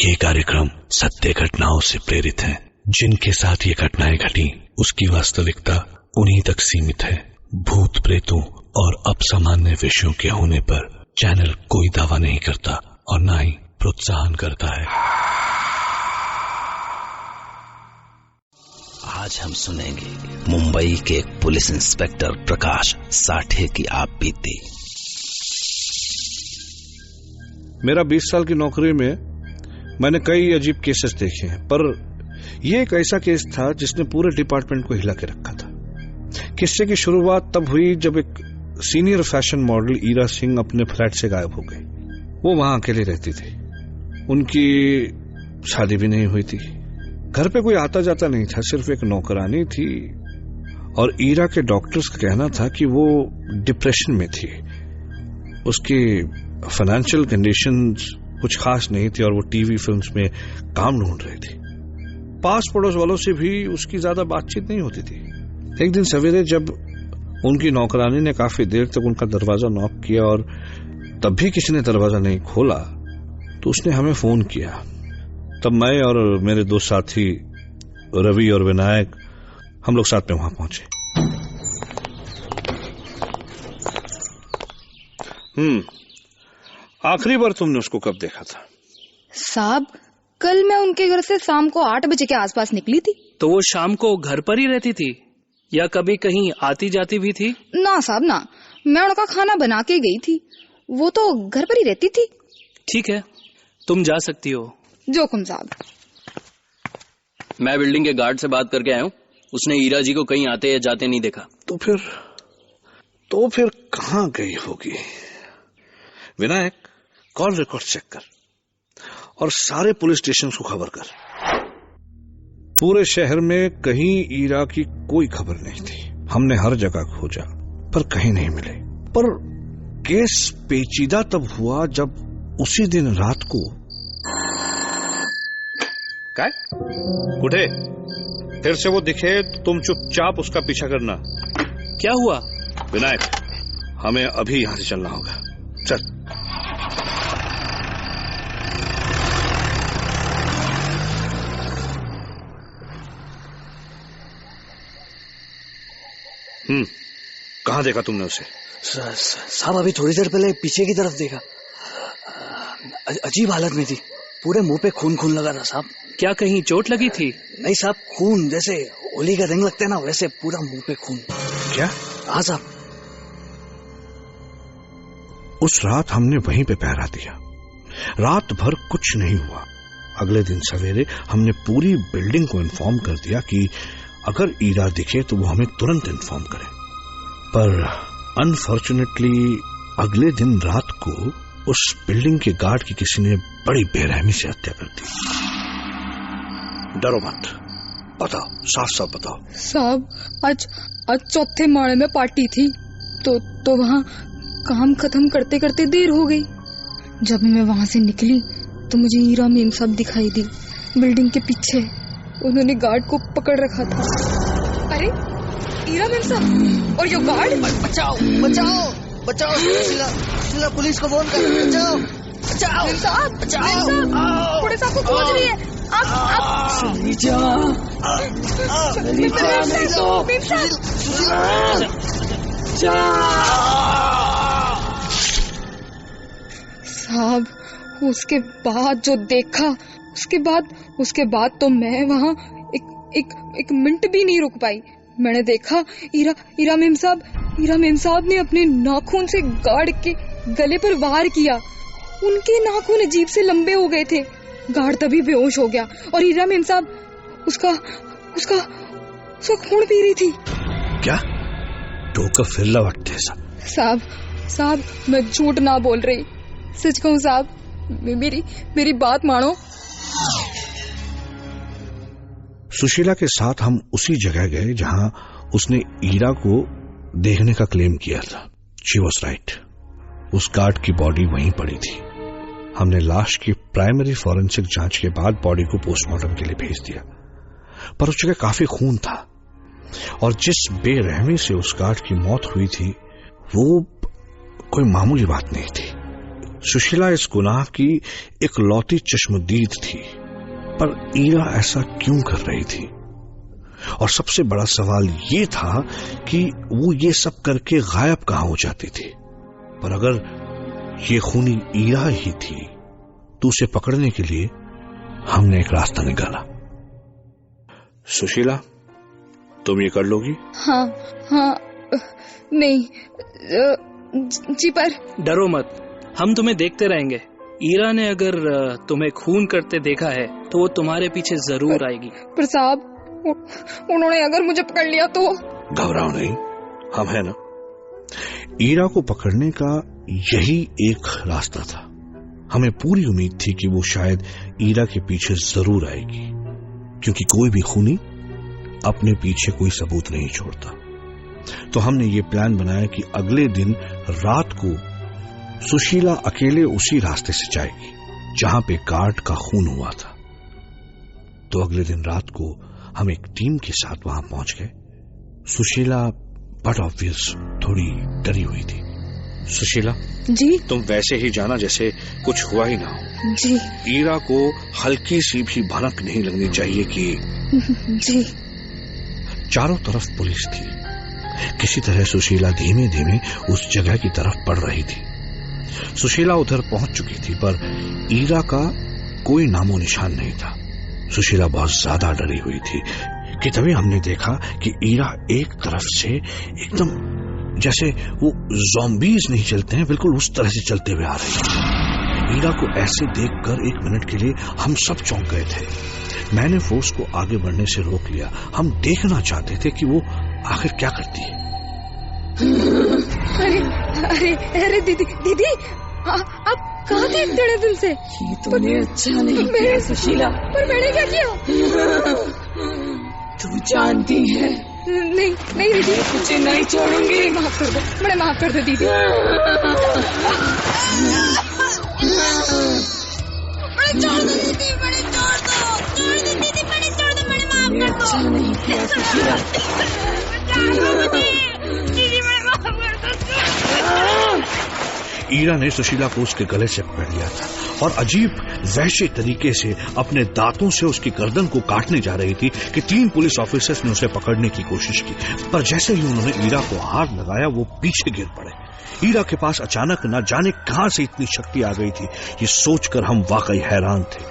ये कार्यक्रम सत्य घटनाओं से प्रेरित है। जिनके साथ ये घटनाएं घटी उसकी वास्तविकता उन्हीं तक सीमित है। भूत प्रेतों और अपसामान्य विषयों के होने पर चैनल कोई दावा नहीं करता और न ही प्रोत्साहन करता है। आज हम सुनेंगे मुंबई के एक पुलिस इंस्पेक्टर प्रकाश साठे की आप बीती। मेरा 20 साल की नौकरी में मैंने कई अजीब केसेस देखे हैं, पर यह एक ऐसा केस था जिसने पूरे डिपार्टमेंट को हिला के रखा था। किस्से की शुरुआत तब हुई जब एक senior fashion model Ira Singh अपने फ्लैट से गायब हो गई। वो वहां अकेले रहती थी। उनकी शादी भी नहीं हुई थी। घर पे कोई आता जाता नहीं था, सिर्फ एक नौकरानी थी। और ईरा के डॉक्टर्स का कहना था कि वो डिप्रेशन में थी। उसकी फाइनेंशियल कंडीशंस कुछ खास नहीं थी और वो टीवी फिल्म्स में काम ढूंढ रही थी। पास पड़ोस वालों से भी उसकी ज्यादा बातचीत नहीं होती थी। एक दिन सवेरे जब उनकी नौकरानी ने काफी देर तक उनका दरवाजा नॉक किया और तब भी किसी ने दरवाजा नहीं खोला तो उसने हमें फोन किया। तब मैं और मेरे दो साथी रवि और विनायक हम लोग साथ में वहां पहुंचे। आखिरी बार तुमने उसको कब देखा था? साहब, कल मैं उनके घर से शाम को 8 बजे के आसपास निकली थी। तो वो शाम को घर पर ही रहती थी या कभी कहीं आती जाती भी थी? ना साहब ना, मैं उनका खाना बना के गई थी। वो तो घर पर ही रहती थी। ठीक है, तुम जा सकती हो। जोखम साहब। मैं बिल्डिंग के गार्ड से बात करके आया हूँ। उसने ईरा जी को कहीं आते या जाते नहीं देखा। तो फिर कहाँ गई होगी? विनायक, कॉल रिकॉर्ड चेक कर और सारे पुलिस स्टेशन को खबर कर। पूरे शहर में कहीं ईरा की कोई खबर नहीं थी। हमने हर जगह खोजा पर कहीं नहीं मिले। पर केस पेचीदा तब हुआ जब उसी दिन रात को क्या उठे फिर से वो दिखे तो तुम चुपचाप उसका पीछा करना। क्या हुआ? विनायक, हमें अभी यहां से चलना होगा। चल। कहाँ देखा तुमने उसे? साहब, अभी थोड़ी देर पहले पीछे की तरफ देखा। अजीब हालत में थी। पूरे मुंह पे खून खून लगा था साहब। क्या कहीं चोट लगी थी? नहीं साहब, खून जैसे होली का रंग लगते ना वैसे पूरा मुंह पे खून। क्या? हाँ साहब। उस रात हमने वहीं पे पहरा दिया। रात भर कुछ नहीं हुआ। अगले दिन सवेरे हमने पूरी बिल्डिंग को इन्फॉर्म कर दिया कि अगर ईरा दिखे तो वो हमें तुरंत इन्फॉर्म करे। पर अनफॉर्चुनेटली अगले दिन रात को उस बिल्डिंग के गार्ड की किसी ने बड़ी बेरहमी से हत्या कर दी। डरो मत, बताओ, साफ साफ बताओ। साहब, आज चौथे माले में पार्टी थी तो वहाँ काम खत्म करते करते देर हो गई। जब मैं वहाँ से निकली तो मुझे ईरा मेम साहब दिखाई दी बिल्डिंग के पीछे। उन्होंने गार्ड को पकड़ रखा था। अरे ईरा मेम साहब और यो गार्ड! बचाओ बचाओ बचाओ, सिला पुलिस को फोन कर। बचाओ बचाओ मेम साहब, बचाओ, पुलिस आपको खोज रही है। साहब, उसके बाद जो देखा, उसके बाद तो मैं वहाँ एक मिनट भी नहीं रुक पाई। मैंने देखा ईरा मेम साहब ने अपने नाखून से गार्ड के गले पर वार किया। उनके नाखून अजीब से लंबे हो गए थे। गार्ड तभी बेहोश हो गया और ईरा मेम साहब उसका खून पी रही थी। क्या? टोका फिर लौटते साहब, मैं झूठ ना बोल रही, सच कहूँ साहब। मेरी बात मानो। सुशीला के साथ हम उसी जगह गए जहां उसने ईरा को देखने का क्लेम किया था। She was right. उस गार्ड की बॉडी वहीं पड़ी थी। हमने लाश की प्राइमरी फॉरेंसिक जांच के बाद बॉडी को पोस्टमार्टम के लिए भेज दिया, पर उस जगह काफी खून था और जिस बेरहमी से उस गार्ड की मौत हुई थी वो कोई मामूली बात नहीं थी। सुशीला इस गुनाह की एक लौती चश्मदीद थी, पर ईरा ऐसा क्यों कर रही थी? और सबसे बड़ा सवाल ये था कि वो ये सब करके गायब कहां हो जाती थी। पर अगर ये खूनी ईरा ही थी तो उसे पकड़ने के लिए हमने एक रास्ता निकाला। सुशीला, तुम ये कर लोगी? हाँ हाँ, नहीं, जी पर डरो मत, हम तुम्हें देखते रहेंगे। ईरा ने अगर तुम्हें खून करते देखा है तो वो तुम्हारे पीछे जरूर आएगी। पर साहब, उन्होंने अगर मुझे पकड़ लिया तो? घबराओ नहीं, हम हैं ना। ईरा को पकड़ने का यही एक रास्ता था। हमें पूरी उम्मीद थी कि वो शायद ईरा के पीछे जरूर आएगी, क्योंकि कोई भी खूनी अपने पीछे कोई सबूत नहीं छोड़ता। तो हमने ये प्लान बनाया कि अगले दिन रात को सुशीला अकेले उसी रास्ते से जाएगी जहां पे गार्ड का खून हुआ था। तो अगले दिन रात को हम एक टीम के साथ वहां पहुंच गए। सुशीला बट ऑब्वियस थोड़ी डरी हुई थी। सुशीला जी, तुम वैसे ही जाना जैसे कुछ हुआ ही ना हो। जी ईरा को हल्की सी भी भनक नहीं लगनी चाहिए कि जी। चारों तरफ पुलिस थी। किसी तरह सुशीला धीमे धीमे उस जगह की तरफ बढ़ रही थी। सुशीला उधर पहुंच चुकी थी, पर ईरा का कोई नामो निशान नहीं था। सुशीला बहुत ज्यादा डरी हुई थी कि तभी हमने देखा कि ईरा एक तरफ से एकदम जैसे वो ज़ॉम्बीज नहीं चलते हैं, बिल्कुल उस तरह से चलते हुए आ रही है। ईरा को ऐसे देखकर एक मिनट के लिए हम सब चौंक गए थे। मैंने फोर्स को आगे बढ़ने से रोक लिया। हम देखना चाहते थे कि वो आखिर क्या करती है। अरे अरे अरे दीदी दीदी, आप कहाँ थे इतने दिन से? ये तूने अच्छा नहीं किया सुशीला। पर मैंने क्या किया? तू जानती है नहीं नहीं दीदी, तुझे नहीं छोड़ूंगी। माफ कर दो, बड़े माफ कर दो दीदी। बड़े छोड़ दो दीदी, बड़े छोड़ दो दीदी, बड़े छोड़ दो, बड़े माफ कर दो। अच्छा नहीं किया सुशीला। दीदी बड़े माफ कर दो। ईरा ने सुशीला को उसके गले से पकड़ लिया था और अजीब वहशी तरीके से अपने दांतों से उसकी गर्दन को काटने जा रही थी कि 3 पुलिस ऑफिसर्स ने उसे पकड़ने की कोशिश की। पर जैसे ही उन्होंने ईरा को हाथ लगाया, वो पीछे गिर पड़े। ईरा के पास अचानक न जाने कहां से इतनी शक्ति आ गई थी, ये सोचकर हम वाकई हैरान थे।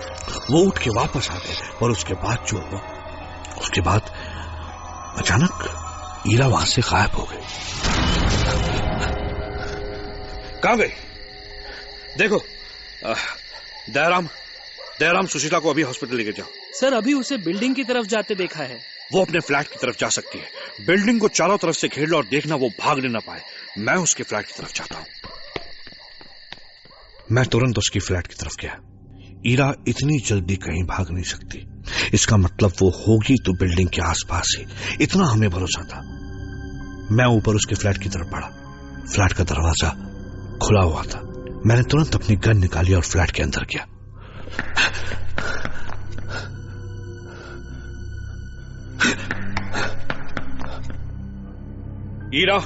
वो उठ के वापस आ गए, पर उसके बाद जो हुआ, उसके बाद अचानक ईरा वहां से गायब हो गई। कहां गई? देखो, दयाराम सुशीला को अभी हॉस्पिटल लेके जाओ। सर, अभी उसे बिल्डिंग की तरफ जाते देखा है। वो अपने फ्लैट की तरफ जा सकती है। बिल्डिंग को चारों तरफ से घेर लो और देखना वो भागने ना पाए। मैं उसके फ्लैट की तरफ जाता हूं। मैं तुरंत उसकी फ्लैट की तरफ गया। ईरा इतनी जल्दी कहीं भाग नहीं सकती। इसका मतलब वो होगी तो बिल्डिंग के आसपास ही, इतना हमें भरोसा था। मैं ऊपर उसके फ्लैट की तरफ बढ़ा। फ्लैट का दरवाजा खुला हुआ था। मैंने तुरंत अपनी गन निकाली और फ्लैट के अंदर गया। ईरा,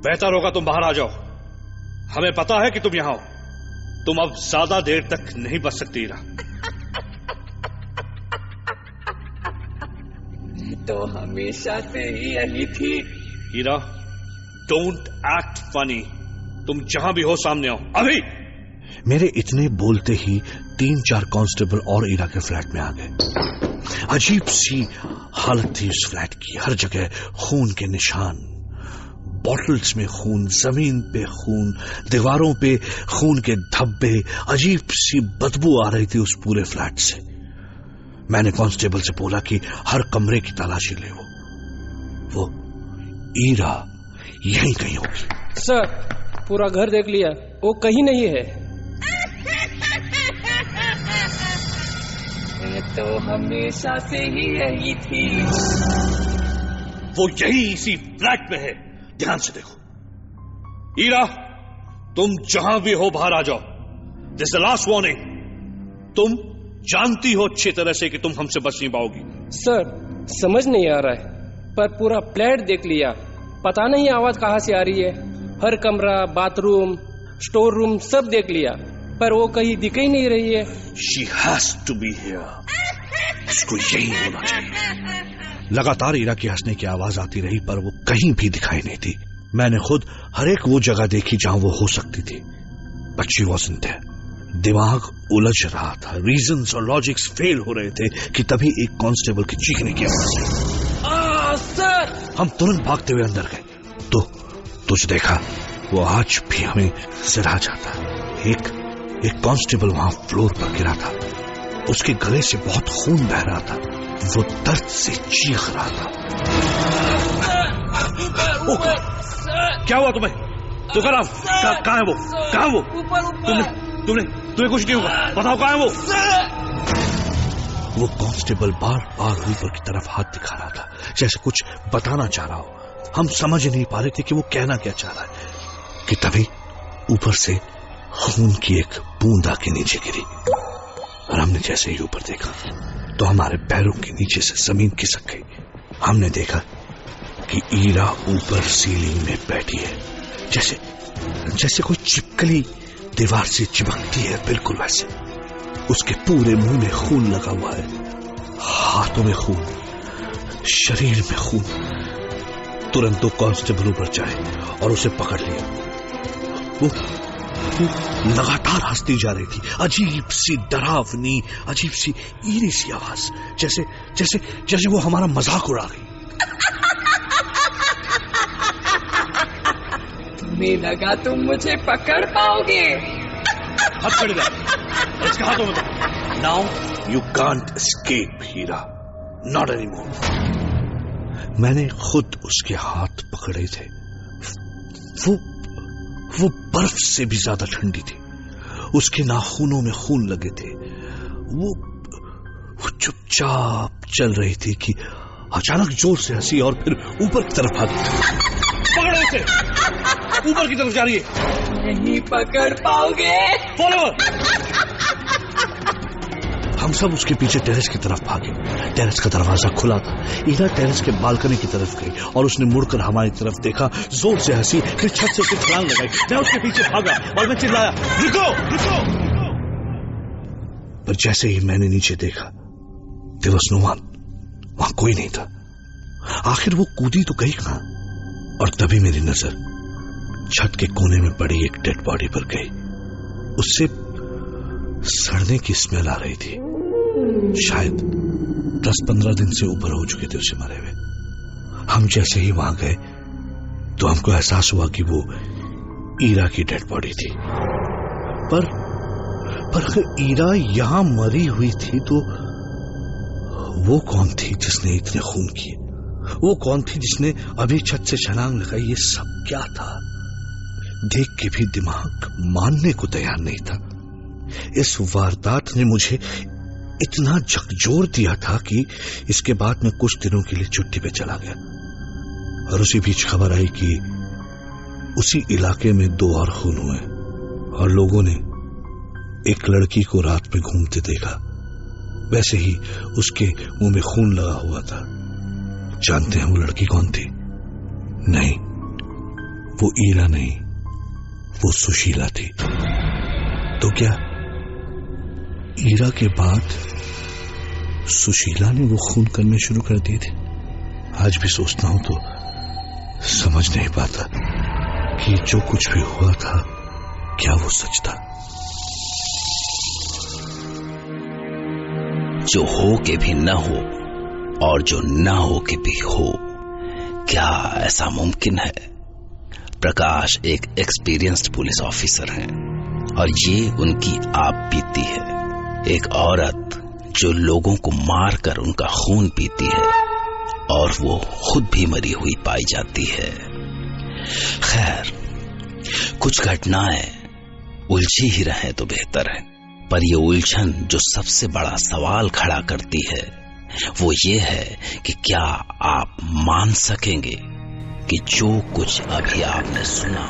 बेहतर होगा तुम बाहर आ जाओ। हमें पता है कि तुम यहां हो। तुम अब ज्यादा देर तक नहीं बच सकती ईरा। तो हमेशा से ही यही थी। Ira, don't act funny. तुम जहां भी हो सामने आओ अभी। मेरे इतने बोलते ही 3-4 कांस्टेबल और ईरा के फ्लैट में आ गए। अजीब सी हालत थी उस फ्लैट की। हर जगह खून के निशान, बॉटल्स में खून, जमीन पे खून, दीवारों पे खून के धब्बे। अजीब सी बदबू आ रही थी उस पूरे फ्लैट से। मैंने कांस्टेबल से बोला कि हर कमरे की तलाशी ले। वो ईरा यहीं कहीं होगी। सर, पूरा घर देख लिया, वो कहीं नहीं है। ये तो हमेशा से ही यही थी। वो यही इसी फ्लैट में है। ध्यान से देखो। ईरा, तुम जहां भी हो बाहर आ जाओ। This the last warning. तुम जानती हो अच्छी तरह से कि तुम हमसे बच नहीं पाओगी। सर, समझ नहीं आ रहा है, पर पूरा फ्लैट देख लिया, पता नहीं आवाज कहां से आ रही है। हर कमरा, बाथरूम, स्टोर रूम सब देख लिया, पर वो कहीं दिख ही नहीं रही है। She has to be here. उसको यही होना चाहिए। लगातार ईरा की हंसने की आवाज आती रही, पर वो कहीं भी दिखाई नहीं थी। मैंने खुद हर एक वो जगह देखी जहां वो हो सकती थी, but she wasn't there. दिमाग उलझ रहा था, रीजंस और लॉजिक्स फेल हो रहे थे कि तभी एक कांस्टेबल की चीखने की आवाज आई। सर! हम तुरंत भागते हुए अंदर गए तो तुझ देखा, वो आज भी हमें सिरा जाता। एक कांस्टेबल वहां फ्लोर पर गिरा था, उसके गले से बहुत खून बह रहा था, वो दर्द से चीख रहा था। क्या हुआ तुम्हें? तो कहाँ है वो? कहाँ वो? तुम्हें कुछ नहीं हुआ? बताओ कहाँ है वो? वो कांस्टेबल बार बार ऊपर की तरफ हाथ दिखा रहा था, जैसे कुछ बताना चाह रहा हो। हम समझ नहीं पा रहे थे कि वो कहना क्या चाह रहा है कि तभी ऊपर से खून की एक बूंद आके नीचे गिरी, और हमने जैसे ही ऊपर देखा तो हमारे पैरों के नीचे से जमीन खिसक गई। हमने देखा कि ईरा ऊपर सीलिंग में बैठी है, जैसे कोई चिपकली दीवार से चिपकती है, बिल्कुल वैसे। उसके पूरे मुंह में खून लगा हुआ है, हाथों में खून, शरीर में खून। तुरंत दो कांस्टेबल ऊपर चढ़े और उसे पकड़ लिया। वो लगातार हंसती जा रही थी, अजीब सी डरावनी, अजीब सी ईरी सी आवाज, जैसे वो हमारा मजाक उड़ा रही। तुम्हें लगा तुम मुझे पकड़ पाओगे? हाथ पकड़ ले, इसके हाथों में। Now you can't escape Heera, not anymore. मैंने खुद उसके हाथ पकड़े थे। वो बर्फ से भी ज्यादा ठंडी थी, उसके नाखूनों में खून लगे थे। वो चुपचाप चल रही थी कि अचानक जोर से हंसी और फिर ऊपर की तरफ भागी। पकड़ो उसे, ऊपर की तरफ जा रही है। नहीं पकड़ पाओगे। फॉलो। हम सब उसके पीछे टेरेस की तरफ भागे। टेरेस का दरवाजा खुला था। ईरा टेरेस के बालकनी की तरफ गई और उसने मुड़कर हमारी तरफ देखा, जोर से हंसी, फिर छत से छलांग लगाई। मैं उसके पीछे भागा और मैं चिल्लाया, रुको रुको। पर जैसे ही मैंने नीचे देखा, देयर वाज नो वन, वहां कोई नहीं था। आखिर वो कूदी तो गई कहां? और तभी मेरी नजर छत के कोने में पड़ी एक डेड बॉडी पर गई। उससे सड़ने की स्मेल आ रही थी। शायद 10-15 दिन से ऊपर हो चुके थे उसे मरे हुए। हम जैसे ही वहां गए तो हमको एहसास हुआ कि वो ईरा की डेड बॉडी थी। पर अगर ईरा यहां मरी हुई थी तो वो कौन थी जिसने इतने खून किए? वो कौन थी जिसने अभी छत से छलांग लगाई? ये सब क्या था? देख के भी दिमाग मानने को तैयार नहीं था। इस वारदात ने मुझे इतना झकझोर दिया था कि इसके बाद मैं कुछ दिनों के लिए छुट्टी पे चला गया। और उसी बीच खबर आई कि उसी इलाके में 2 और खून हुए और लोगों ने एक लड़की को रात में घूमते देखा। वैसे ही उसके मुंह में खून लगा हुआ था। जानते हैं वो लड़की कौन थी? नहीं, वो ईरा नहीं, वो सुशीला थी। तो क्या ईरा के बाद सुशीला ने वो खून करने शुरू कर दिए थे? आज भी सोचता हूं तो समझ नहीं पाता कि जो कुछ भी हुआ था क्या वो सच था। जो हो के भी न हो और जो ना हो के भी हो, क्या ऐसा मुमकिन है? प्रकाश एक एक्सपीरियंस्ड पुलिस ऑफिसर हैं और ये उनकी आप बीती है। एक औरत जो लोगों को मारकर उनका खून पीती है और वो खुद भी मरी हुई पाई जाती है। खैर, कुछ घटनाएं उलझी ही रहे तो बेहतर है, पर ये उलझन जो सबसे बड़ा सवाल खड़ा करती है वो ये है कि क्या आप मान सकेंगे कि जो कुछ अभी आपने सुना